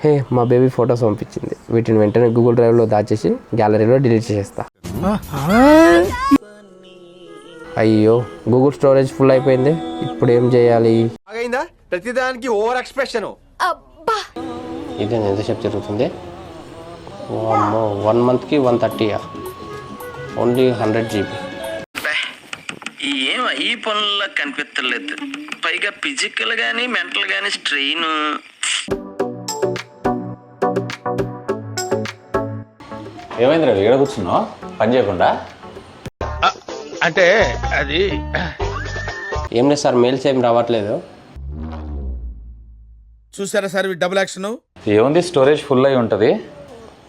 హే, మా baby photos పంపించింది. వీటిని వెంటనే గూగుల్ డ్రైవ్లో దాచేసి గ్యాలరీలో డిలీట్ చేసేస్తా. అయ్యో, గూగుల్ స్టోరేజ్ ఫుల్ అయిపోయింది. ఇప్పుడు ఏం చేయాలి? ప్రతిదానికి ఓవర్ ఎక్స్ప్రెషన్. ఇది ఎంతసేపు జరుగుతుంది? 1 మంత్కి 130, ఓన్లీ 100 GB. ఏం ఈ పనుల్లో కనిపించలేదు. పైగా ఫిజికల్ గానీ మెంటల్ గానీ స్ట్రెయిన్. ఏమైంది రా, ఇక్కడ కూర్చున్నావు పని చేయకుండా? అంటే అది ఏం లేదు సార్, మెయిల్స్ ఏం రావట్లేదు. చూసారా సార్ డబుల్ యాక్షన్. ఏముంది, స్టోరేజ్ ఫుల్ అయి ఉంటుంది.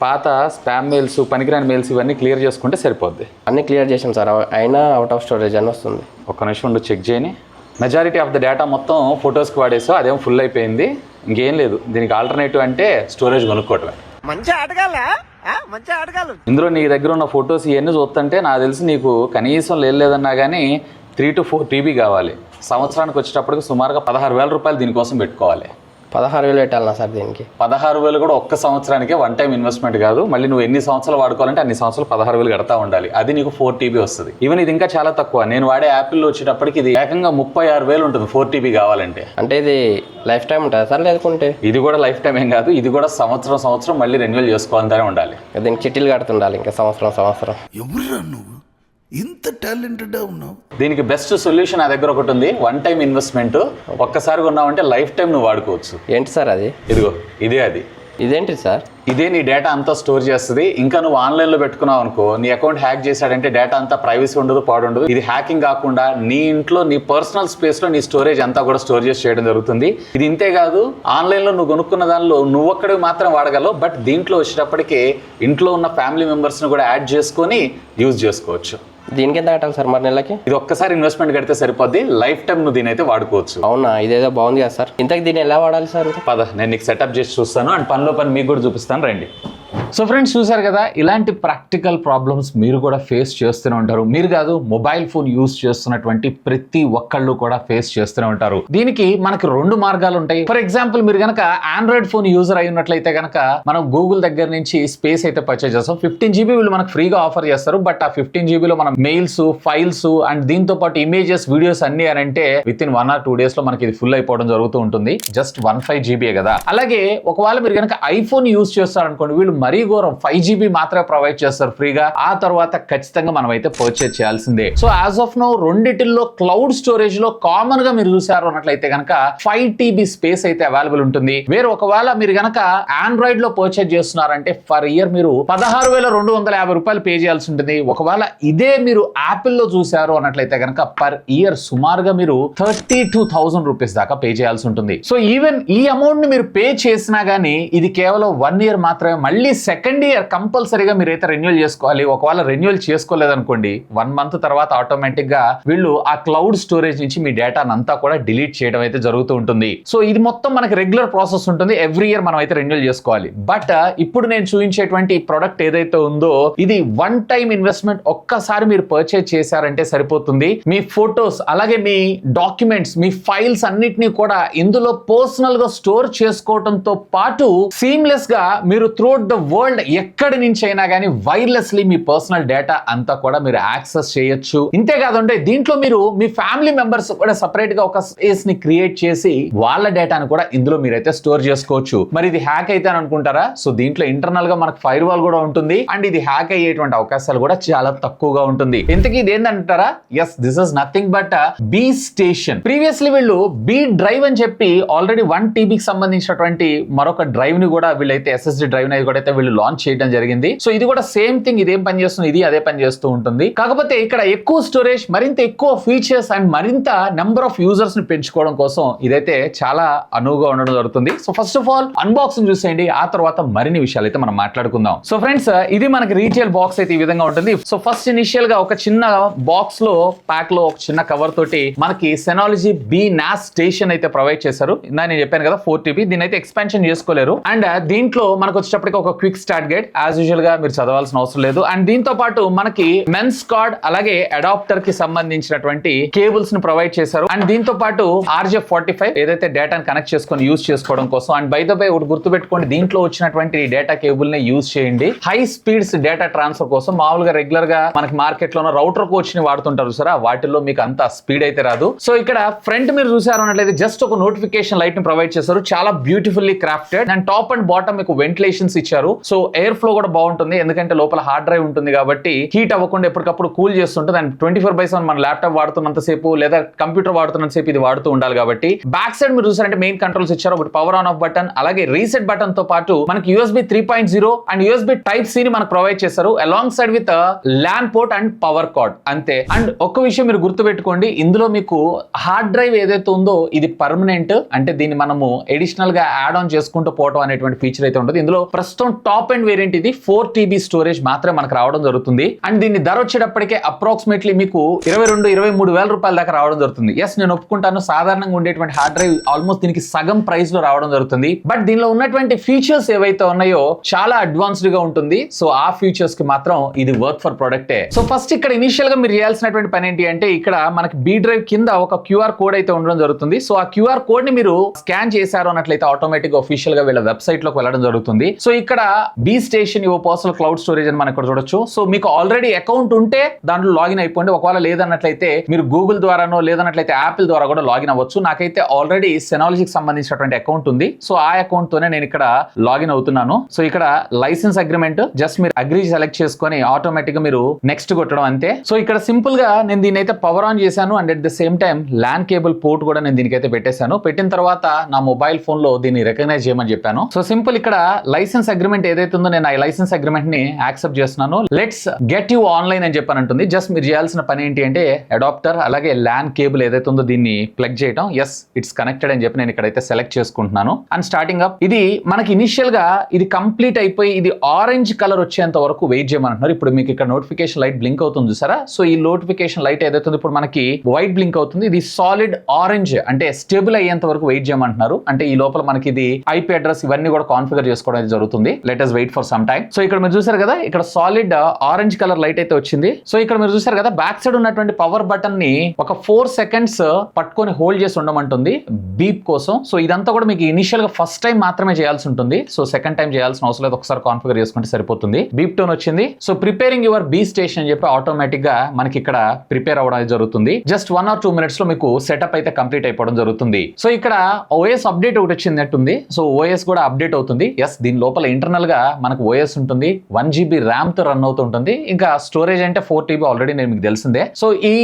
పాత స్పామ్ మెయిల్స్, పనికిరాని మెయిల్స్ ఇవన్నీ క్లియర్ చేసుకుంటే సరిపోద్ది. అన్నీ క్లియర్ చేసాం సార్, అయినా అవుట్ ఆఫ్ స్టోరేజ్ అని వస్తుంది. ఒక్క నిమిషం ఉండి చెక్ చేయని. మెజారిటీ ఆఫ్ ద డేటా మొత్తం ఫొటోస్కి వాడేసావు, అదేమో ఫుల్ అయిపోయింది. ఇంకేం లేదు, దీనికి ఆల్టర్నేటివ్ అంటే స్టోరేజ్ కొనుక్కోవటమే. మంచి ఆటగాళ్ళ మంచి ఆటగాళ్ళు. ఇందులో నీ దగ్గర ఉన్న ఫొటోస్ ఇవన్నీ చూస్తుంటే నాకు తెలిసి నీకు కనీసం లేదన్నా కానీ 3 to 4 TB కావాలి. సంవత్సరానికి వచ్చేటప్పటికి సుమారుగా 16,000 రూపాయలు దీనికోసం పెట్టుకోవాలి. 16,000 పెట్టాలన్నా సార్ దీనికి? 16,000 కూడా ఒక్క సంవత్సరానికే, వన్ టైం ఇన్వెస్ట్మెంట్ కాదు. మళ్ళీ నువ్వు ఎన్ని సంవత్సరాలు వాడుకోవాలంటే అన్ని సంవత్సరాలు 16,000 కడతా ఉండాలి. అది నీకు 4 TB వస్తుంది. ఈవెన్ ఇది ఇంకా చాలా తక్కువ. నేను వాడే యాపిల్లో వచ్చేటప్పటికి ఇది ఏకంగా 36,000 ఉంటుంది 4 TB కావాలంటే. అంటే ఇది లైఫ్ టైం ఉంటుందా సార్? లేకుంటే ఇది కూడా లైఫ్ టైం ఏం కాదు, ఇది కూడా సంవత్సరం మళ్ళీ రెన్యువల్ చేసుకోవాలంటే ఉండాలి. దీనికి చిట్టీలు కడుతుండాలి ఇంకా సంవత్సరం. ఎవరురా నువ్వు ఇంత టాలెంటెడ్ ఉన్నావు? దీనికి బెస్ట్ సొల్యూషన్ నా దగ్గర ఒకటి ఉంది. One time investment. ఒక్కసారి కొన్నావంటే లైఫ్ టైం నువ్వు వాడుకోవచ్చు. ఏంటి సార్ అది? ఇదిగో ఇదే అది. ఇదేంటి సార్? ఇదే నీ డేటా అంతా స్టోర్ చేస్తుంది. ఇంకా నువ్వు ఆన్లైన్లో పెట్టుకున్నావు అనుకో, నీ అకౌంట్ హ్యాక్ చేశాడంటే డేటా అంతా ప్రైవసీ ఉండదు, పాడుండదు. ఇది హ్యాకింగ్ కాకుండా నీ ఇంట్లో నీ పర్సనల్ స్పేస్లో నీ స్టోరేజ్ అంతా కూడా స్టోర్ చేసి చేయడం జరుగుతుంది. ఇది ఇంతే కాదు, ఆన్లైన్లో నువ్వు కొనుక్కున్న దానిలో నువ్వు ఒక్కడికి మాత్రం వాడగలవు. బట్ దీంట్లో వచ్చేటప్పటికే ఇంట్లో ఉన్న ఫ్యామిలీ మెంబర్స్ని కూడా యాడ్ చేసుకొని యూజ్ చేసుకోవచ్చు. దీనికి ఎంత కట్టాలి సార్ మరి నెలకి? ఇది ఒక్కసారి ఇన్వెస్ట్మెంట్ కడితే సరిపోద్ది. లైఫ్ టైం నువ్వు దీని అయితే వాడుకోవచ్చు. అవునా? ఇదేదో బాగుంది కదా సార్. ఇంతకు దీన్ని ఎలా వాడాలి సార్? పద, నేను నీకు సెటప్ చేసి చూస్తాను అండ్ పనిలో పని మీకు కూడా చూపిస్తాను, రండి. సో ఫ్రెండ్స్, చూసారు కదా, ఇలాంటి ప్రాక్టికల్ ప్రాబ్లమ్స్ మీరు కూడా ఫేస్ చేస్తూనే ఉంటారు. మీరు కాదు, మొబైల్ ఫోన్ యూజ్ చేస్తున్నటువంటి ప్రతి ఒక్కళ్ళు కూడా ఫేస్ చేస్తూనే ఉంటారు. దీనికి మనకి 2 మార్గాలు ఉంటాయి. ఫర్ ఎగ్జాంపుల్, మీరు కనుక ఆండ్రాయిడ్ ఫోన్ యూజర్ అయి ఉన్నట్లయితే కనుక మనం గూగుల్ దగ్గర నుంచి స్పేస్ అయితే పర్చేజ్ చేస్తాం. 15 GB వీళ్ళు మనకు ఫ్రీగా ఆఫర్ చేస్తారు. బట్ ఆ 15 GB లో మనం మెయిల్స్, ఫైల్స్ అండ్ దీంతో పాటు ఇమేజెస్, వీడియోస్ అన్ని అని అంటే విత్ ఇన్ 1 or 2 days లో మనకి ఇది ఫుల్ అయిపోవడం జరుగుతూ ఉంటుంది. జస్ట్ 15 GB కదా. అలాగే ఒకవేళ మీరు కనుక ఐఫోన్ యూజ్ చేస్తారనుకోండి, వీళ్ళు మరీ ఘోరం 5 GB మాత్రమే ప్రొవైడ్ చేస్తారు ఫ్రీగా. ఆ తర్వాత ఖచ్చితంగా మనం అయితే పర్చేజ్ చేయాల్సిందే. సో యాజ్ ఆఫ్ నౌ రెండిటిల్లో క్లౌడ్ స్టోరేజ్ లో కామన్ గా మీరు చూసారు అన్నట్లయితే కనుక 5 TB స్పేస్ అయితే అవైలబుల్ ఉంటుంది. వేరే ఒకవేళ మీరు కనుక ఆండ్రాయిడ్ లో పర్చేజ్ చేస్తున్నారంటే ఫర్ ఇయర్ మీరు 16,250 రూపాయలు పే చేయాల్సి ఉంటుంది. ఒకవేళ ఇదే మీరు యాపిల్ లో చూసారు అన్నట్లయితే కనుక పర్ ఇయర్ సుమారుగా మీరు 32,000 రూపీస్ దాకా పే చేయాల్సి ఉంటుంది. సో ఈవెన్ ఈ అమౌంట్ ని మీరు పే చేసినా గానీ ఇది కేవలం 1 year మాత్రమే. మళ్ళీ సెకండ్ ఇయర్ కంపల్సరీగా మీరైతే రెన్యువల్ చేసుకోవాలి. ఒకవేళ రెన్యువల్ చేసుకోలేదనుకోండి, 1 month తర్వాత ఆటోమేటిక్ గా వీళ్ళు ఆ క్లౌడ్ స్టోరేజ్ నుంచి మీ డేటా అంతా కూడా డిలీట్ చేయడం అయితే జరుగుతూ ఉంటుంది. సో ఇది మొత్తం మనకి రెగ్యులర్ ప్రాసెస్ ఉంటుంది. ఎవ్రీ ఇయర్ మనం అయితే రెన్యువల్ చేసుకోవాలి. బట్ ఇప్పుడు నేను చూపించేటువంటి ప్రొడక్ట్ ఏదైతే ఉందో ఇది వన్ టైం ఇన్వెస్ట్మెంట్. ఒక్కసారి మీరు పర్చేజ్ చేశారంటే సరిపోతుంది. మీ ఫొటోస్ అలాగే మీ డాక్యుమెంట్స్, మీ ఫైల్స్ అన్నిటినీ కూడా ఇందులో పర్సనల్ గా స్టోర్ చేసుకోవడంతో పాటు సీమ్లెస్ గా మీరు త్రూఅవుట్ ద వరల్డ్ ఎక్కడి నుంచి అయినా కానీ వైర్లెస్లీ మీ పర్సనల్ డేటా అంతా కూడా మీరు యాక్సెస్ చేయొచ్చు. ఇంతేకాదంటే దీంట్లో మీరు మీ ఫ్యామిలీ మెంబర్స్ కూడా సపరేట్ గా ఒక స్పేస్ ని క్రియేట్ చేసి వాళ్ళ డేటాను కూడా ఇందులో మీరైతే స్టోర్ చేసుకోవచ్చు. మరి ఇది హ్యాక్ అయితే అని అనుకుంటారా? సో దీంట్లో ఇంటర్నల్ గా మనకు ఫైర్ వాల్ కూడా ఉంటుంది అండ్ ఇది హ్యాక్ అయ్యేటువంటి అవకాశాలు కూడా చాలా తక్కువగా ఉంటుంది. ఇంతకీ ఇది ఏంటంటారా? Yes, this is nothing but BeeStation. Previously వీళ్ళు బీ డ్రైవ్ అని చెప్పి ఆల్రెడీ 1 TB కి సంబంధించినటువంటి మరొక డ్రైవ్ ని కూడా వీళ్ళైతే SSD డ్రైవ్ ని కూడా అయితే వీళ్ళు లాంచ్ చేయడం జరిగింది. సో ఇది కూడా సేమ్ థింగ్. ఇదేం పని చేస్తుంది, ఇది అదే పని చేస్తూ ఉంటుంది. కాకపోతే ఇక్కడ ఎక్కువ స్టోరేజ్, మరింత ఎక్కువ ఫీచర్స్ అండ్ మరింత నెంబర్ ఆఫ్ యూజర్స్ ని పెంచుకోవడం కోసం ఇదైతే చాలా అనువుగా ఉండడం జరుగుతుంది. So first of all unboxing చూసేయండి, ఆ తర్వాత మరిన్ని విషయాలు అయితే మనం మాట్లాడుకుందాం. సో ఫ్రెండ్స్, ఇది మనకి రీటైల్ బాక్స్ అయితే ఈ విధంగా ఉంటుంది. సో ఫస్ట్ ఇనిషియల్ గా ఒక చిన్న బాక్స్ లో ప్యాక్ లో ఒక చిన్న కవర్ తోటి మనకి సెనాలజీ బీ నాస్ స్టేషన్ అయితే ప్రొవైడ్ చేశారు. నేను చెప్పాను కదా 4 TB. దీని అయితే ఎక్స్పాన్షన్ చేసుకోలేరు. అండ్ దీంట్లో మనకు వచ్చేటప్పటికి ఒక quick quick start guide as usual గా మీరు చదవాల్సిన అవసరం లేదు. అండ్ దీంతో పాటు మనకి మెన్స్ కార్డ్ అలాగే అడాప్టర్ కి సంబంధించినటువంటి కేబుల్స్ ని ప్రొవైడ్ చేశారు. అండ్ దీంతో పాటు RJ45 ఏదైతే డేటాను కనెక్ట్ చేసుకొని యూజ్ చేసుకోవడం కోసం. అండ్ బై ద బై ఒకటి గుర్తుపెట్టుకోండి, దీంట్లో వచ్చినటువంటి డేటా కేబుల్ ని యూజ్ చేయండి హై స్పీడ్స్ డేటా ట్రాన్స్ఫర్ కోసం. మామూలుగా రెగ్యులర్ గా మనకి మార్కెట్ లో రౌటర్ కోచ్ ని వాడుతుంటారు సరే, వాటిల్లో మీకు అంత స్పీడ్ అయితే రాదు. సో ఇక్కడ ఫ్రంట్ మీరు చూసారు అన్నట్లయితే జస్ట్ ఒక నోటిఫికేషన్ లైట్ ని ప్రొవైడ్ చేశారు, చాలా beautifully crafted. And top and bottom మీకు వెంటిలేషన్స్ ఇచ్చారు. సో ఎయిర్ ఫ్లో కూడా బాగుంటుంది, ఎందుకంటే లోపల హార్డ్ డ్రైవ్ ఉంటుంది కాబట్టి హీట్ అవ్వకుండా ఎప్పటికప్పుడు కూల్ చేస్తుంటుంది. అండ్ 24/7 మన ల్యాప్టాప్ వాడుతున్నంత సేపు లేదా కంప్యూటర్ వాడుతున్నంత సేపు ఇది వాడుతూ ఉండాలి కాబట్టి. బ్యాక్ సైడ్ మీరు చూసారంటే మెయిన్ కంట్రోల్స్ ఇచ్చారు, ఒకటి పవర్ ఆన్ ఆఫ్ బటన్ అలాగే రీసెట్ బటన్ తో పాటు మనకి USB 3.0 అండ్ USB Type-C ని మనకు ప్రొవైడ్ చేశారు along side with LAN port and power card అంతే. అండ్ ఒక్క విషయం మీరు గుర్తుపెట్టుకోండి, ఇందులో మీకు హార్డ్ డ్రైవ్ ఏదైతే ఉందో ఇది పర్మనెంట్, అంటే దీన్ని మనము ఎడిషనల్ గా యాడ్ ఆన్ చేసుకుంటూ పోవడం అనేటువంటి ఫీచర్ అయితే ఉంటుంది. ఇందులో ప్రస్తుతం టాప్ అండ్ వేరియంట్ ఇది 4 TB స్టోరేజ్ మాత్రమే మనకు రావడం జరుగుతుంది. అండ్ దీన్ని ధర వచ్చేటప్పటికే అప్రాక్సిమేట్లీ మీకు 22-23 వేల రూపాయల దాకా రావడం జరుగుతుంది. ఎస్, నేను ఒప్పుకుంటాను, సాధారణంగా ఉండేటువంటి హార్డ్ డ్రైవ్ ఆల్మోస్ట్ దీనికి సగం ప్రైస్ లో రావడం జరుగుతుంది. బట్ దీనిలో ఉన్నటువంటి ఫీచర్స్ ఏవైతే ఉన్నాయో చాలా అడ్వాన్స్డ్ గా ఉంటుంది. సో ఆ ఫీచర్స్ కి మాత్రం ఇది వర్త్ ఫర్ ప్రొడక్టే. సో ఫస్ట్ ఇక్కడ ఇనిషియల్ గా మీరు చేయాల్సినటువంటి పని ఏంటి అంటే, ఇక్కడ మనకి బి డ్రైవ్ కింద ఒక QR కోడ్ అయితే ఉండడం జరుగుతుంది. సో ఆ QR కోడ్ ని మీరు స్కాన్ చేశారు అన్నట్లయితే ఆటోమేటిక్ ఆఫీషియల్ గా వీళ్ళ వెబ్సైట్ లోకి వెళ్ళడం జరుగుతుంది. సో ఇక్కడ B station your personal cloud storage అని మనం ఇక్కడ చూడొచ్చు. సో మీకు ఆల్రెడీ అకౌంట్ ఉంటే దాంట్లో లాగిన్ అయిపోండి. ఒకవేళ లేదన్నట్లయితే మీరు గూగుల్ ద్వారానో లేదన్నట్లయితే యాపిల్ ద్వారా కూడా లాగిన్ అవ్వచ్చు. నాకైతే ఆల్రెడీ సెనాలజీకి సంబంధించినటువంటి అకౌంట్ ఉంది. సో ఆ అకౌంట్ తోనే నేను ఇక్కడ లాగిన్ అవుతున్నాను. సో ఇక్కడ లైసెన్స్ అగ్రిమెంట్ జస్ట్ మీరు అగ్రీ సెలెక్ట్ చేసుకొని ఆటోమేటిక్ గా మీరు నెక్స్ట్ కొట్టడం అంతే. సో ఇక్కడ సింపుల్ గా నేను దీని అయితే పవర్ ఆన్ చేశాను and at the same time LAN cable port కూడా నేను దీనికైతే పెట్టేశాను. పెట్టిన తర్వాత నా మొబైల్ ఫోన్ లో దీన్ని రికగ్నైజ్ చేయమని చెప్పాను. సో సింపుల్ ఇక్కడ లైసెన్స్ అగ్రిమెంట్ ఏదైతే ఉందో నేను ఆ లైసెన్స్ అగ్రిమెంట్ ని యాక్సెప్ట్ చేస్తున్నాను. లెట్స్ గెట్ యూ ఆన్లైన్ అని చెప్పానంటుంది. జస్ట్ మీరు చేయాల్సిన పని ఏంటి అంటే అడాప్టర్ అలాగే LAN కేబుల్ ఏదైతే ఉందో దీన్ని ప్లగ్ చేయడం. ఎస్, ఇట్స్ కనెక్టెడ్ అని చెప్పి నేను ఇక్కడైతే సెలెక్ట్ చేసుకుంటున్నాను. అండ్ స్టార్టింగ్ అప్ ఇది మనకి ఇనిషియల్ గా ఇది కంప్లీట్ అయిపోయి ఇది ఆరెంజ్ కలర్ వచ్చేంత వరకు వెయిట్ చేయమంటున్నారు. ఇప్పుడు మీకు ఇక్కడ నోటిఫికేషన్ లైట్ బ్లింక్ అవుతుంది చూసారా. సో ఈ నోటిఫికేషన్ లైట్ ఏదైతే ఇప్పుడు మనకి వైట్ బ్లింక్ అవుతుంది, ఇది సాలిడ్ ఆరెంజ్ అంటే స్టేబుల్ అయ్యేంత వరకు వెయిట్ చేయమంటున్నారు. అంటే ఈ లోపల మనకి ఇది IP అడ్రస్ ఇవన్నీ కూడా కాన్ఫిగర్ చేసుకోవడం జరుగుతుంది. Let us wait for some time. So ఇక్కడ మీరు చూసారు కదా, ఇక్కడ సాలిడ్ ఆరెంజ్ కలర్ లైట్ అయితే వచ్చింది. సో ఇక్కడ మీరు చూసారు కదా, బ్యాక్ సైడ్ ఉన్నటువంటి పవర్ బటన్ ని ఒక 4 సెకండ్స్ పట్టుకొని హోల్డ్ చేసి ఉండమంటుంది బీప్ కోసం. సో ఇదంతా కూడా మీకు ఇనిషియల్ గా ఫస్ట్ టైం మాత్రమే చేయాల్సి ఉంటుంది. సో సెకండ్ టైం చేయాల్సిన అవసరం లేదు, ఒకసారి కాన్ఫిగర్ చేసుకుంటే సరిపోతుంది. బీప్ టోన్ వచ్చింది. So preparing your B station అని చెప్పి ఆటోమేటిక్ గా మనకి ఇక్కడ ప్రిపేర్ అవ్వడం జరుగుతుంది. జస్ట్ 1 or 2 minutes లో మీకు సెటప్ అయితే కంప్లీట్ అయిపోవడం జరుగుతుంది. సో ఇక్కడ OS అప్డేట్ ఒకటి వచ్చింది. సో OS కూడా అప్డేట్ అవుతుంది. ఎస్, దీని లోపల ఇంటర్నల్ గా మనకు OS ఉంటుంది. 1 GB ర్యామ్ తో రన్ అవుతుంటుంది. ఇంకా స్టోరేజ్ అంటే 4 TB ఆల్రెడీ నేను మీకు తెలిసిందే. సో ఈ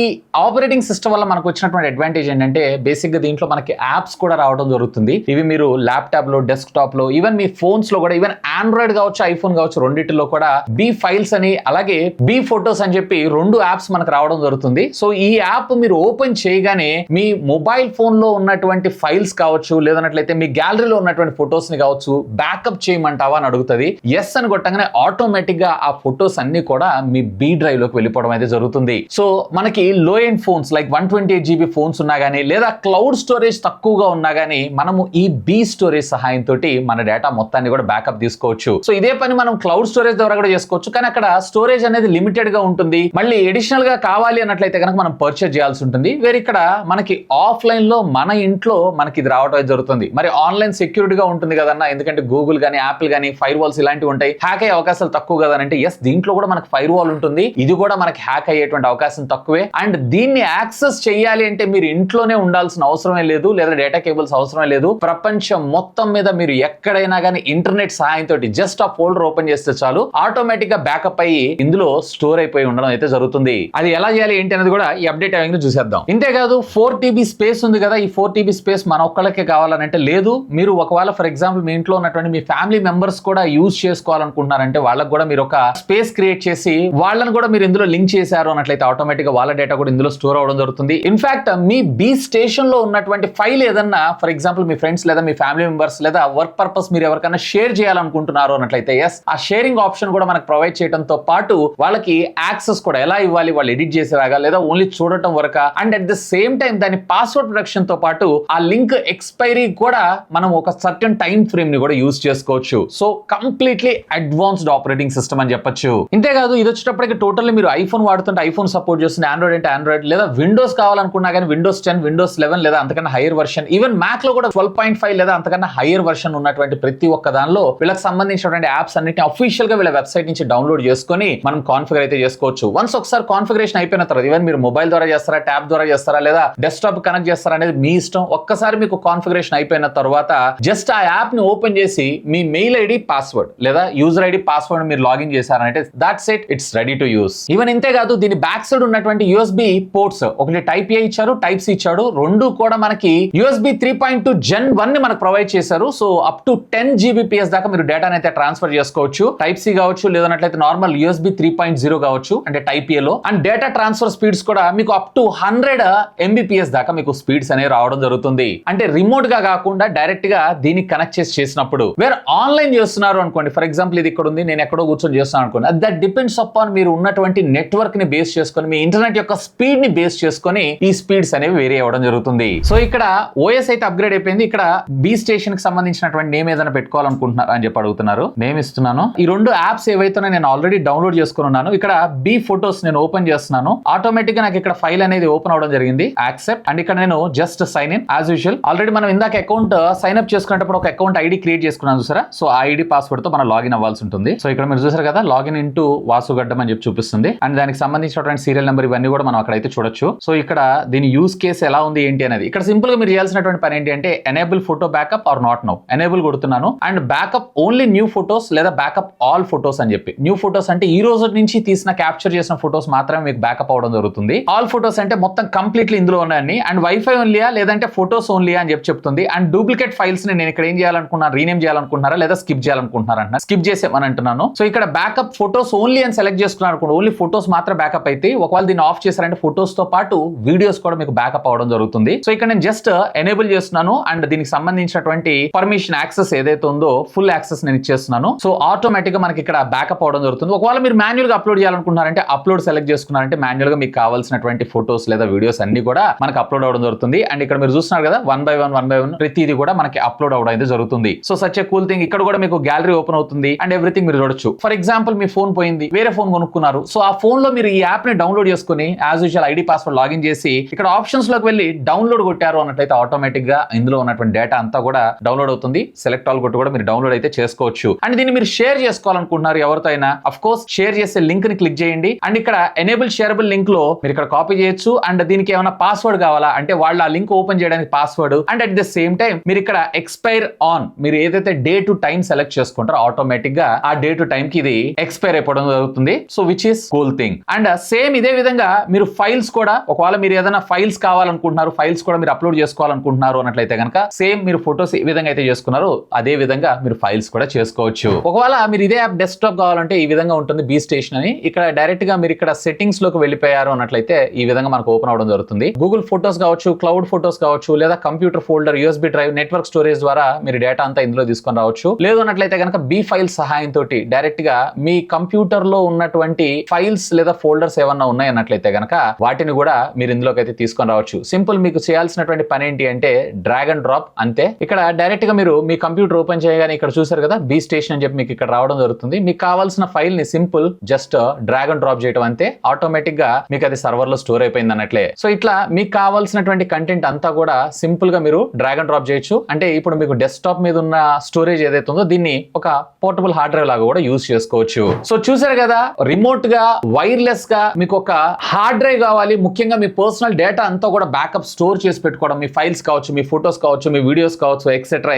ఆపరేటింగ్ సిస్టమ్ వల్ల మనకు వచ్చినటువంటి అడ్వాంటేజ్ ఏంటంటే బేసిక్ గా దీంట్లో మనకి యాప్స్ కూడా రావడం జరుగుతుంది. ఇవి మీరు ల్యాప్టాప్ లో, డెస్క్టాప్ లో, ఈవెన్ మీ ఫోన్స్ లో కూడా, ఈవెన్ ఆండ్రాయిడ్ కావచ్చు, ఐఫోన్ కావచ్చు, రెండింటిలో కూడా బీ ఫైల్స్ అని అలాగే బీ ఫోటోస్ అని చెప్పి 2 యాప్స్ మనకు రావడం జరుగుతుంది. సో ఈ యాప్ మీరు ఓపెన్ చేయగానే మీ మొబైల్ ఫోన్ లో ఉన్నటువంటి ఫైల్స్ కావచ్చు, లేదన్నట్లయితే మీ గ్యాలరీలో ఉన్నటువంటి ఫొటోస్ ని కావచ్చు బ్యాకప్ చేయమంటావా అని అడుగుతుంది. ఎస్ అని కొట్టగానే ఆటోమేటిక్ గా ఆ ఫొటోస్ అన్ని కూడా మీ బీ డ్రైవ్ లోకి వెళ్ళిపోవడం అయితే జరుగుతుంది. సో మనకి లో end phones like 128 GB phones ఉన్నా గానీ లేదా క్లౌడ్ స్టోరేజ్ తక్కువగా ఉన్నా గానీ మనము ఈ బీ స్టోరేజ్ సహాయంతో మన డేటా మొత్తాన్ని కూడా బ్యాకప్ తీసుకోవచ్చు. సో ఇదే పని మనం క్లౌడ్ స్టోరేజ్ ద్వారా కూడా చేసుకోవచ్చు, కానీ అక్కడ స్టోరేజ్ అనేది లిమిటెడ్ గా ఉంటుంది. మళ్ళీ ఎడిషనల్ గా కావాలి అన్నట్లయితే కనుక మనం పర్చేజ్ చేయాల్సి ఉంటుంది. వేరే ఇక్కడ మనకి ఆఫ్లైన్ లో మన ఇంట్లో మనకి ఇది రావడం జరుగుతుంది. మరి ఆన్లైన్ సెక్యూరిటీ గా ఉంటుంది కదన్నా, ఎందుకంటే గూగుల్ గానీ యాపిల్ గానీ ఫైర్ వాల్స్ ఇలాంటివి ఉంటాయి, హ్యాక్ అయ్యే అవకాశాలు తక్కువ కదా అంటే ఎస్, దీంట్లో కూడా మనకి ఫైర్ వాల్ ఉంటుంది. ఇది కూడా మనకి హ్యాక్ అయ్యేటువంటి అవకాశం తక్కువే. అండ్ దీన్ని యాక్సెస్ చేయాలి అంటే మీరు ఇంట్లోనే ఉండాల్సిన అవసరమే లేదు, లేదా డేటా కేబుల్స్ అవసరమే లేదు. ప్రపంచం మొత్తం మీద మీరు ఎక్కడైనా కానీ ఇంటర్నెట్ సహాయంతో జస్ట్ ఆ ఫోల్డర్ ఓపెన్ చేస్తే చాలు ఆటోమేటిక్ గా బ్యాకప్ అయ్యి ఇందులో స్టోర్ అయిపోయి ఉండడం అయితే జరుగుతుంది. అది ఎలా చేయాలి ఏంటి అనేది కూడా ఈ అప్డేట్ అయ్యి చూసేద్దాం. ఇంతేకాదు 4 TB స్పేస్ ఉంది కదా, ఈ 4 TB స్పేస్ మన ఒక్కళ్ళకే కావాలనంటే లేదు. మీరు ఒకవేళ ఫర్ ఎగ్జాంపుల్ మీ ఇంట్లో ఉన్నటువంటి మీ ఫ్యామిలీ మెంబర్స్ కూడా యూజ్ చేసుకోవాలనుకుంటున్నారంటే వాళ్ళకి కూడా మీరు ఒక స్పేస్ క్రియేట్ చేసి వాళ్ళని కూడా మీరు ఇందులో లింక్ చేశారు అన్నట్లయితే ఆటోమేటిక్ గా వాళ్ళ డేటా కూడా ఇందులో స్టోర్ అవడం జరుగుతుంది. ఇన్ఫాక్ట్ మీ బీ స్టేషన్ లో ఉన్నటువంటి ఫైల్ ఏదన్నా ఫర్ ఎగ్జాంపుల్ మీ ఫ్రెండ్స్ లేదా మీ ఫ్యామిలీ మెంబర్స్ లేదా వర్క్ పర్పస్ మీరు ఎవరికైనా షేర్ చేయాలనుకుంటున్నారు అన్నట్లయితే ఎస్, ఆ షేరింగ్ ఆప్షన్ కూడా మనకు ప్రొవైడ్ చేయడంతో పాటు వాళ్ళకి యాక్సెస్ కూడా ఎలా ఇవ్వాలి, వాళ్ళు ఎడిట్ చేసేలాగా లేదా ఓన్లీ చూడటం వరకు, and at the same time దాని పాస్వర్డ్ ప్రొటెక్షన్ తో పాటు ఆ లింక్ ఎక్స్పైరీ కూడా మనం ఒక సర్టెన్ టైం ఫ్రేమ్ ని కూడా యూజ్ చేసుకోవచ్చు. So completely advanced operating system అని చెప్పొచ్చు. ఇంతేకాదు ఇది వచ్చేటప్పటికి టోటల్లీ మీరు ఐఫోన్ వాడుతుంటే ఐఫోన్ సపోర్ట్ చేస్తుంది, ఆండ్రాయిడ్ అంటే ఆండ్రాయిడ్, లేదా విండోస్ కావాలనుకున్నా కానీ విండోస్ 10, విండోస్ 11 లేదా అంతకన్నా హైయర్ వర్షన్, ఈవెన్ మ్యాక్ లో కూడా 12.5 లేదా అంతకన్నా హైయర్ వర్షన్ ఉన్నటువంటి ప్రతి ఒక్క దానిలో వీళ్ళకి సంబంధించినటువంటి యాప్స్ అన్నిటిని అఫీషియల్ గా వీళ్ళ వెబ్సైట్ నుంచి డౌన్లోడ్ చేసుకొని మనం కాన్ఫిగర్ అయితే చేసుకోవచ్చు. వన్స్ ఒకసారి కాన్ఫిగరేషన్ అయిపోయిన తర్వాత ఈవెన్ మీరు మొబైల్ ద్వారా చేస్తారా, ట్యాబ్ ద్వారా చేస్తారా, లేదా డెస్క్టాప్ కనెక్ట్ చేస్తారా అనేది మీ ఇష్టం. ఒక్కసారి మీకు కాన్ఫిగరేషన్ అయిపోయిన తర్వాత జస్ట్ ఆ యాప్ ని ఓపెన్ చేసి మీ మెయిల్ ఐడి పాస్వర్డ్ లేదా యూజర్ ఐడి పాస్వర్డ్ మీరు లాగిన్ చేశారంటే that's it, it's ready to use. Even ఇంతేకాదు దీని బ్యాక్ సైడ్ ఉన్నటువంటి యూఎస్బి పోర్ట్స్, ఒకటి టైప్ ఏ ఇచ్చారు, టైప్ సి ఇచ్చాడు, రెండు కూడా మనకి యూఎస్బి 3.2 Gen 1 ని మనకు ప్రొవైడ్ చేశారు. సో అప్ టు 10 Gbps దాకా మీరు డేటాను అయితే ట్రాన్స్ఫర్ చేసుకోవచ్చు. టైప్ సి కావచ్చు, లేదన్నట్లయితే నార్మల్ యూఎస్బి 3.0 కావచ్చు అంటే టైప్ ఏ లో. అండ్ డేటా ట్రాన్స్ఫర్ స్పీడ్స్ కూడా మీకు అప్ టు 100 Mbps దాకా మీకు స్పీడ్స్ అనేవి రావడం జరుగుతుంది. అంటే రిమోట్ గా కాకుండా డైరెక్ట్ గా దీనికి కనెక్ట్ చేసి చేసినప్పుడు వేరే ఆన్లైన్ చేస్తున్నారు అనుకోండి, ఫర్ ఎగ్జాంపుల్ ఇది ఇక్కడ ఉంది, నేను ఎక్కడో కూర్చొని చేస్తున్నాను అనుకోండి, దట్ డిపెండ్స్ అపాన్ మీరు ఉన్నటువంటి నెట్వర్క్ ని బేస్ చేసుకొని, మీ ఇంటర్నెట్ యొక్క స్పీడ్ ని బేస్ చేసుకొని ఈ స్పీడ్స్ అనేవి వేరీ అవ్వడం జరుగుతుంది. సో ఇక్కడ ఓఎస్ అయితే అప్గ్రేడ్ అయిపోయింది. ఇక్కడ బి స్టేషన్ కి సంబంధించినటువంటి నేమ్ ఏదైనా పెట్టుకోవాలనుకుంటున్నారు అని చెప్పి అడుగుతున్నారు. నేమ్ ఇస్తున్నాను. ఈ రెండు యాప్స్ ఏవైతే నేను ఆల్రెడీ డౌన్లోడ్ చేసుకుని ఉన్నాను. ఇక్కడ బి ఫోటోస్ నేను ఓపెన్ చేస్తున్నాను. ఆటోమేటిక్ గా నాకు ఇక్కడ ఫైల్ అనేది ఓపెన్ అవడం జరిగింది. యాక్సెప్ట్. అండ్ ఇక్కడ నేను just sign in as usual. Already మనం ఇందాక అకౌంట్ సైన్ అప్ చేసుకునేటప్పుడు ఒక అకౌంట్ ఐడి క్రియేట్ చేసుకున్నాను చూసారా. సో ఆ ఐడి పాస్వర్డ్ తో మనం లాగిన్ అవ్వాల్సి ఉంటుంది. సో ఇక్కడ మీరు చూసారు కదా, లాగిన్ ఇంటూ వాసుగడ్డం అని చెప్పి చూపిస్తుంది. అండ్ దానికి సంబంధించినటువంటి సీరియల్ నెంబర్ ఇవన్నీ కూడా మనం అక్కడైతే చూడొచ్చు. సో ఇక్కడ దీని యూస్ కేసు ఎలా ఉంది ఏంటి అనేది ఇక్కడ సింపుల్ గా మీరు చేయాల్సినటువంటి పని ఏంటి అంటే enable photo backup or not now. Enable కొడుతున్నాను. And backup only new photos లేదా బ్యాకప్ ఆల్ ఫోటోస్ అని చెప్పి. న్యూ ఫోటోస్ అంటే ఈ రోజు నుంచి తీసిన క్యాప్చర్ చేసిన ఫోటోస్ మాత్రమే మీకు బ్యాకప్ అవడం జరుగుతుంది. ఆల్ ఫోటోస్ అంటే మొత్తం కంప్లీట్లీ ఇందులో ఉన్నాయని. అండ్ వైఫై ఓన్లీయా లేదంటే ఫోటోస్ ఓన్లీయా అని చెప్పి చెప్తుంది. అండ్ డూప్లికేట్ ఫైల్స్ ని నేను ఇక్కడ ఏం చేయాలనుకున్నాను, రీనేమ్ చేయాలనుకుంటున్నారా లేదా స్కిప్ చేయాలనుకుంటున్నారా అంటే స్కిప్ చేసేమని అంటున్నాను. సో ఇక్కడ బ్యాకప్ ఫోటోస్ ఓన్లీ అని సెలెక్ట్ చేసుకున్నారు అనుకోండి, ఓన్లీ ఫోటోస్ మాత్రం బ్యాకప్ అయితే. ఒకవేళ దీన్ని ఆఫ్ చేశారంటే ఫోటోస్ తో పాటు వీడియోస్ కూడా మీకు బ్యాకప్ అవడం జరుగుతుంది. సో ఇక్కడ నేను జస్ట్ ఎనేబుల్ చేస్తున్నాను. అండ్ దీనికి సంబంధించినటువంటి పర్మిషన్ యాక్సెస్ ఏదైతే ఉందో ఫుల్ యాక్సెస్ నేను ఇచ్చేస్తున్నాను. సో ఆటోమేటిక్ గా మనకి ఇక్కడ బ్యాకప్ అవడం జరుగుతుంది. ఒకవేళ మీరు మాన్యువల్ గా అప్లోడ్ చేయాలనుకుంటున్నారంటే అప్లోడ్ సెలెక్ట్ చేసుకున్నారంటే మాన్యువల్ గా మీకు కావాల్సినటువంటి ఫోటోస్ లేదా వీడియోస్ అన్ని కూడా మనకి అప్లోడ్ అవడం జరుగుతుంది. అండ్ ఇక్కడ మీరు చూస్తున్నారు కదా, వన్ బై వన్ ప్రతిది కూడా మనకి అప్లోడ్ అవడం అయితే జరుగుతుంది. So such a cool thing. ఇక్కడ కూడా మీకు గ్యాలరీ ఓపెన్ అవుతుంది అండ్ ఎవ్రీథింగ్ మీరు చూడొచ్చు. ఫర్ ఎగ్జాంపుల్ మీ ఫోన్ పోయింది, వేరే ఫోన్ కొనుక్కున్నారు. సో ఆ ఫోన్ లో మీరు ఈ యాప్ ని డౌన్లోడ్ చేసుకుని as usual ID password login చేసి ఇక్కడ ఆప్షన్స్ లోకి వెళ్ళి డౌన్లోడ్ కొట్టారు అన్నట్లయితే ఆటోమేటిక్ గా ఇందులో ఉన్నటువంటి డేటా అంతా కూడా డౌన్లోడ్ అవుతుంది. సెలెక్ట్ ఆల్ కొట్టి కూడా మీరు డౌన్లోడ్ అయితే చేసుకోవచ్చు. అండ్ దీన్ని మీరు షేర్ చేసుకోవాలనుకుంటున్నారు ఎవరితో అయినా, అఫ్ కోర్స్ షేర్ చేసే లింక్ ని క్లిక్ చేయండి. అండ్ ఇక్కడ ఎనేబుల్ షేరబుల్ లింక్ లో మీరు ఇక్కడ కాపీ చేయొచ్చు. అండ్ దీనికి ఏమైనా పాస్వర్డ్ కావాలా అంటే వాళ్ళు ఆ లింక్ ఓపెన్ చేయడానికి password. And at the same time మీరు ఇక్కడ ఎక్స్పైర్ ఆన్, మీరు ఏదైతే డే టు టైం సెలెక్ట్ చేసుకుంటారో ఆటోమేటిక్ గా ఆ డే టు టైం కి ఇది ఎక్స్పైర్ అయిపోవడం జరుగుతుంది. So which is cool thing. And same ఇదే విధంగా మీరు ఫైల్స్ కూడా, ఒకవేళ మీరు ఏదైనా ఫైల్స్ కావాలనుకుంటున్నారు, ఫైల్స్ కూడా మీరు అప్లోడ్ చేసుకోవాలనుకుంటున్నారు అన్నట్లయితే కనుక సేమ్ మీరు ఫోటోస్ ఏ విధంగా అయితే చేసుకున్నారో అదే విధంగా మీరు ఫైల్స్ కూడా చేసుకోవచ్చు. ఒకవేళ మీరు ఇదే యాప్ డెస్క్టాప్ కావాలంటే ఈ విధంగా ఉంటుంది బీ స్టేషన్ అని. ఇక్కడ డైరెక్ట్ గా మీరు ఇక్కడ సెట్టింగ్స్ లోకి వెళ్ళిపోయారు అన్నట్లయితే ఈ విధంగా మనకు ఓపెన్ అవడం జరుగుతుంది. గూగుల్ ఫోటోస్ కావచ్చు, క్లౌడ్ ఫోటోస్ కావచ్చు, లేదా computer folder, USB drive, network storage ద్వారా మీరు డేటా అంతా ఇందులో తీసుకొని రావచ్చు. లేదు అన్నట్లయితే కనుక బీ ఫైల్ సహాయంతో డైరెక్ట్ గా మీ కంప్యూటర్ లో ఉన్నటువంటి ఫైల్స్ లేదా ఫోల్డర్స్ ఏమన్నా ఉన్నాయి అన్నట్లయితే కనుక వాటిని కూడా మీరు ఇందులోకి అయితే తీసుకొని రావచ్చు. సింపుల్ మీకు చేయాల్సినటువంటి పని ఏంటి అంటే డ్రాగ్ అండ్ డ్రాప్ అంతే. ఇక్కడ డైరెక్ట్ గా మీరు మీ కంప్యూటర్ ఓపెన్ చేయగానే ఇక్కడ చూసారు కదా బీ స్టేషన్ అని చెప్పి మీకు ఇక్కడ రావడం జరుగుతుంది. మీకు కావాల్సిన ఫైల్ ని simple just drag and drop చేయడం అంతే. ఆటోమేటిక్ గా మీకు అది సర్వర్ లో స్టోర్ అయిపోయింది అన్నట్లే. సో ఇట్లా మీకు కావాల్సినటువంటి కంటెంట్ అంతా కూడా సింపుల్ గా మీరు డ్రాగ్ అండ్ డ్రాప్ చేయొచ్చు. అంటే ఇప్పుడు మీకు డెస్క్టాప్ మీద ఉన్న స్టోరేజ్ ఏదైతే ఉందో దీన్ని ఒక పోర్టబుల్ హార్డ్ డ్రైవ్ లాగా కూడా యూజ్ చేసుకోవచ్చు. సో చూసారు కదా, రిమోట్ గా వైర్లెస్ గా మీకు ఒక హార్డ్ డ్రైవ్ కావాలి. ముఖ్యంగా మీ పర్సనల్ డేటా అంతా కూడా బ్యాకప్ స్టోర్ చేసి పెట్టుకోవడం, మీ ఫైల్స్ కావచ్చు, మీ ఫోటోస్ కావచ్చు, మీ వీడియోస్ కావచ్చు,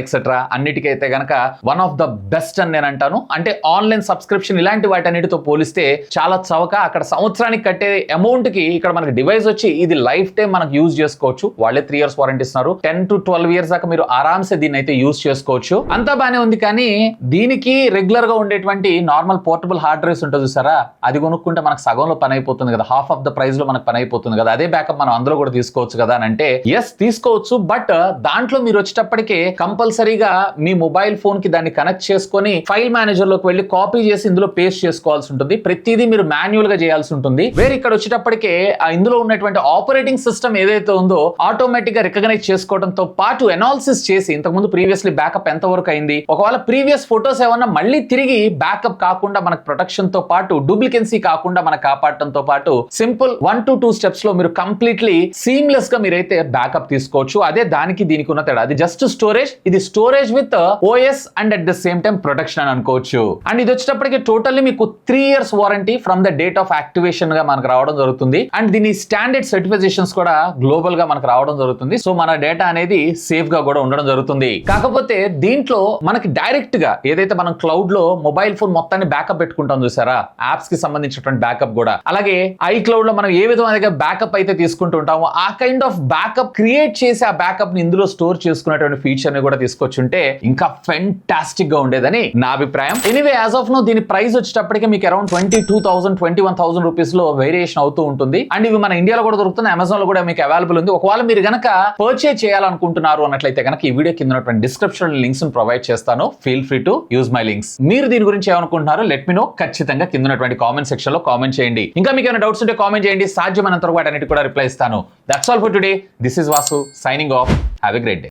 ఎక్సెట్రా అన్నిటికైతే గనక వన్ ఆఫ్ ద బెస్ట్ అని నేను అంటాను. అంటే ఆన్లైన్ సబ్స్క్రిప్షన్ ఇలాంటి వాటన్నిటితో పోలిస్తే చాలా చవక. అక్కడ సంవత్సరానికి కట్టే అమౌంట్ కి ఇక్కడ మనకి డివైస్ వచ్చి ఇది లైఫ్ టైం మనకు యూజ్ చేసుకోవచ్చు. వాళ్ళే 3 years వారంటీ ఇస్తున్నారు. 10 to 12 years దాకా మీరు ఆరామ్సే దీన్ని అయితే యూజ్ చేసుకోవచ్చు. అంతా బానే ఉంది. కానీ దీనికి రెగ్యులర్ గా ఉండేటువంటి నార్మల్ పోర్టబుల్ హార్డ్ డ్రైవ్స్ ఉంటుంది చూసారా, అది కొనుక్కుంటే మనకు సగంలో పని అయిపోతుంది కదా, హాఫ్ ఆఫ్ ద ప్రైస్ లో మనకు పని అయిపోతుంది కదా. అదే బ్యాకప్ మనం అందులో కూడా తీసుకోవచ్చు కదా అని అంటే ఎస్ తీసుకోవచ్చు. బట్ దాంట్లో మీరు వచ్చేటప్పటికే కంపల్సరీగా మీ మొబైల్ ఫోన్ కి దాన్ని కనెక్ట్ చేసుకొని ఫైల్ మేనేజర్ లోకి వెళ్ళి కాపీ చేసి ఇందులో పేస్ట్ చేసుకోవాల్సి ఉంటుంది. ప్రతిదీ మీరు మాన్యువల్ గా చేయాల్సి ఉంటుంది. వేరే ఇక్కడ వచ్చేటప్పటికే ఇందులో ఉన్నటువంటి ఆపరేటింగ్ సిస్టమ్ ఏదైతే ఉందో ఆటోమేటిక్ గా రికగ్నైజ్ చేసుకోవడంతో పాటు అనాలిసిస్ చేసి ఇంతకుముందు ప్రీవియస్లీ బ్యాకప్ ఎంత వరకు అయింది, ఒకవేళ ప్రీవియస్ ఫొటోస్ ఏమన్నా మళ్ళీ తిరిగి బ్యాకప్ కాకుండా మనకు ప్రొటెక్షన్ తో పాటు డూప్లికెన్సీ కాకుండా మనకు కాపాడటంతో పాటు సింపుల్ 1 to 2 స్టెప్స్ లో మీరు కంప్లీట్లీ సీమ్లెస్ గా మీరైతే బ్యాకప్ తీసుకోవచ్చు. అదే దానికి దీనికి ఉన్న తేడా. అది జస్ట్ స్టోరేజ్, ఇది storage with OS and at the same time protection అని అనుకోవచ్చు. అండ్ ఇది వచ్చేటప్పటికి టోటల్లీ మీకు 3 years warranty from the date of activation గా మనకు రావడం జరుగుతుంది. అండ్ దీని స్టాండర్డ్ సర్టిఫికేషన్స్ కూడా గ్లోబల్ గా మనకు రావడం జరుగుతుంది. సో మన డేటా అనేది సేఫ్ గా కూడా ఉండడం జరుగుతుంది. కాకపోతే దీంట్లో మనకి డైరెక్ట్ గా ఏదైతే మనం క్లౌడ్ లో మొబైల్ ఫోన్ మొత్తాన్ని బ్యాకప్ పెట్టుకుంటాం చూసారా, యాప్స్ కి సంబంధించినటువంటి బ్యాకప్ కూడా, అలాగే ఐక్లౌడ్ లో మనం ఏ విధంగా బ్యాకప్ అయితే తీసుకుంటూ ఉంటామో ఆ కైండ్ ఆఫ్ బ్యాకప్ క్రియేట్ చేసి ఆ బ్యాకప్ ని ఇందులో స్టోర్ చేసుకునేటువంటి ఫీచర్ ని కూడా తీసుకొచ్చుంటే ఇంకా ఫెంటాస్టిక్ గా ఉండేదని నా అభిప్రాయం. ఎనీవే యాజ్ ఆఫ్ నో దీని ప్రైస్ వచ్చేటప్పటికి మీకు అరౌండ్ 22,000 21,000 రూపీస్ లో వేరియేషన్ అవుతూ ఉంటుంది. అండ్ ఇవి మన ఇండియాలో కూడా దొరుకుతుంది, అమెజాన్ లో కూడా మీకు అవైలబుల్ ఉంది. ఒకవేళ మీరు గనక పర్చేజ్ చేయాలనుకుంటున్నారు అన్నట్లయితే కనుక ఈ వీడియో కింద ఉన్నటువంటి డిస్క్రిప్షన్ లింక్స్ ప్రొవైడ్ చేస్తాను. Feel free to use my links. మీరు దీని గురించి ఏమనుకుంటున్నారో లెట్ మీ నో. ఖచ్చితంగా కింద ఉన్నటువంటి కామెంట్ సెక్షన్ లో కామెంట్ చేయండి. ఇంకా మీకు ఏమైనా డౌట్స్ ఉంటే కామెంట్ చేయండి. సాధ్యమైనంత వరకు వాటన్నిటి కూడా రిప్లై ఇస్తాను. That's all for today. This is Vasu signing off. Have a great day.